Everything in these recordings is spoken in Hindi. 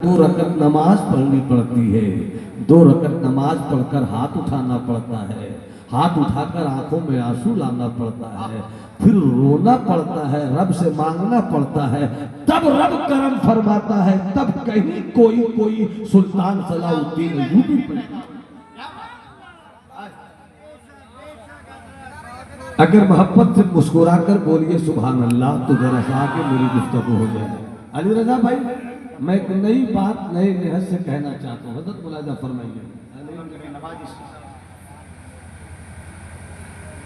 दो रकत नमाज पढ़नी पड़ती है। 2 रकत नमाज पढ़कर हाथ उठाना पड़ता है, हाथ उठाकर आंखों में आंसू लाना पड़ता है, फिर रोना पड़ता है, रब से मांगना पड़ता है, तब रब करम फरमाता है। तब कहीं कोई सुल्तान सलाउद्दीन अय्यूबी पढ़ता। अगर मोहब्बत से मुस्कुराकर बोलिए सुभान अल्लाह तो जरा सा आके मेरी गुफ्तगू हो जाए। अली रजा भाई, मैं एक नई बात नए निहज से कहना चाहता हूँ, हज़रत मुलाहिजा फरमाइए।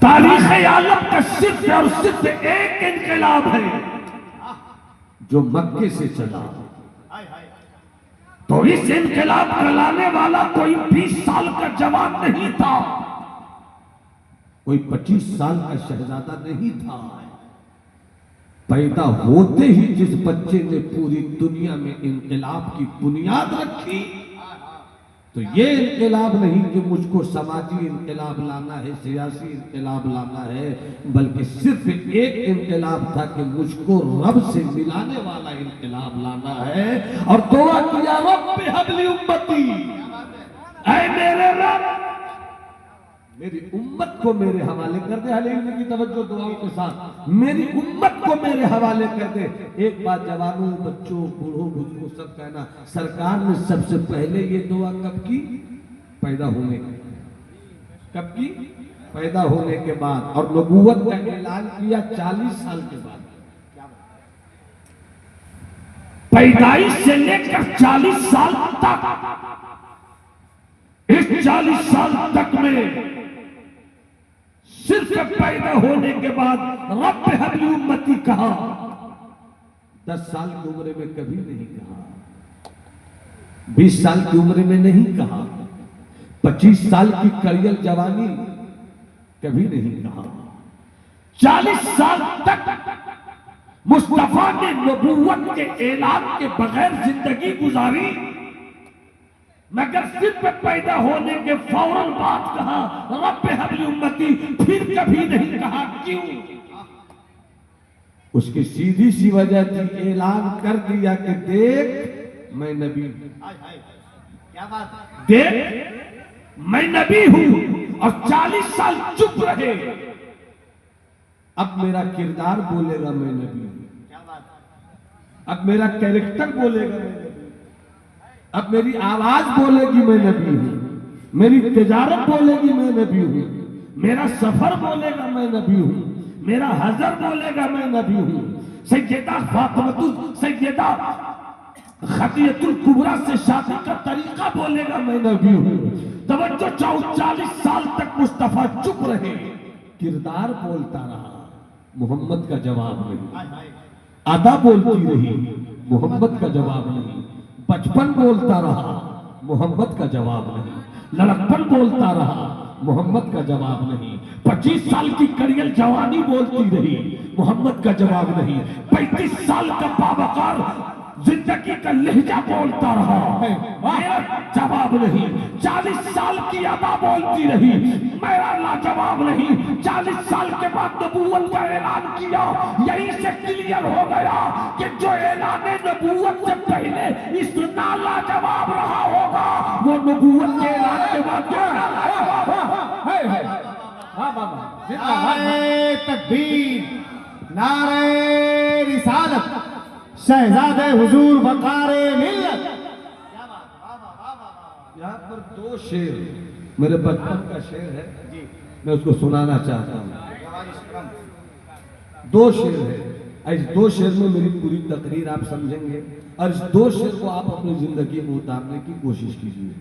तारीख़ आलम का सिर्फ और सिर्फ एक इनकलाब है जो मक्के से चला। तो इस इनकलाब को लाने वाला कोई 20 साल का जवान नहीं था, कोई 25 साल का शहजादा नहीं था। पैदा होते ही जिस बच्चे ने पूरी दुनिया में इनकलाब की बुनियाद रखी, तो ये इनकलाब नहीं कि मुझको समाजी इनकलाब लाना है, सियासी इनकलाब लाना है, बल्कि सिर्फ एक इनकलाब था कि मुझको रब से मिलाने वाला इनकलाब लाना है। और दुआ किया, रब हबली उम्मती, ऐ मेरे रब मेरी उम्मत को मेरे हवाले कर दे। अली की तवज्जो दुआओं के साथ, मेरी उम्मत को मेरे हवाले कर दे। एक बात जवानों, बच्चों, बूढ़ों, बुजुर्गों सब कहना, सरकार ने सबसे पहले ये दुआ कब की? पैदा होने की। कब की? पैदा होने के बाद। और नबूवत का ऐलान किया 40 साल के बाद। पैदाइश से लेकर 40 साल तक, इस 40 साल तक में सिर्फ पैदा होने के बाद रब हबली उम्मती कहा। 10 साल की उम्र में कभी नहीं कहा, 20 साल की उम्र में नहीं कहा, 25 साल की कड़ियल जवानी कभी नहीं कहा। 40 साल तक मुस्तफा ने नबूवत के ऐलान के बगैर जिंदगी गुजारी, मगर सिर्फ पैदा होने के फौरन बाद कहा रब हबली उम्मती, फिर कभी नहीं कहा। क्यों? उसकी सीधी सी वजह थी, ऐलान कर दिया कि देख मैं नबी हूं। क्या बात? देख मैं नबी हूं। और 40 साल चुप रहे। अब मेरा किरदार बोलेगा मैं नबी हूं, अब मेरा कैरेक्टर बोलेगा मैं नबी हूं, अब मेरी आवाज बोलेगी मैं नबी हूं, मेरी तिजारत बोलेगी मैं नबी हूं, मेरा सफर बोलेगा मैं नबी हूं, मेरा हजर बोलेगा मैं नबी हूं, सैयदा फातिमतुल सैयदा खदीजतुल कुबरा से शादी का तरीका बोलेगा मैं नबी हूं। तवज्जो, 40 साल तक मुस्तफा चुप रहे, किरदार बोलता रहा, मोहम्मद का जवाब नहीं। अदा बोलती रही, मोहम्मद का जवाब नहीं। बचपन बोलता रहा, मोहम्मद का जवाब नहीं। लड़कपन बोलता रहा, मोहम्मद का जवाब नहीं। 25 साल की कड़ियल जवानी बोलती रही, मोहम्मद का जवाब नहीं। 35 साल का बावकार जिंदगी का लहजा बोलता रहा, मेरा जवाब नहीं। 40 साल की अदा बोलती रही, मेरा लाजवाब नहीं। 40 साल के बाद नबूवत का ऐलान किया। यहीं से क्लियर हो गया कि जो ऐलान नबूवत से पहले इस लाजवाब रहा होगा, वो नबूवत के ऐलान के बाद नारे तकबीर, नारे रिसालत, शहजादे हुजूर वकारे मिल्लत। यहाँ पर 2 शेर मेरे बचपन का शेर है, मैं उसको सुनाना चाहता हूँ। 2 शेर है, इस 2 शेर में मेरी पूरी तकरीर आप समझेंगे और इस 2 शेर को आप अपनी जिंदगी में उतारने की कोशिश कीजिए।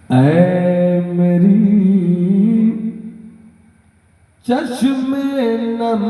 ऐ मेरी चश्मे नम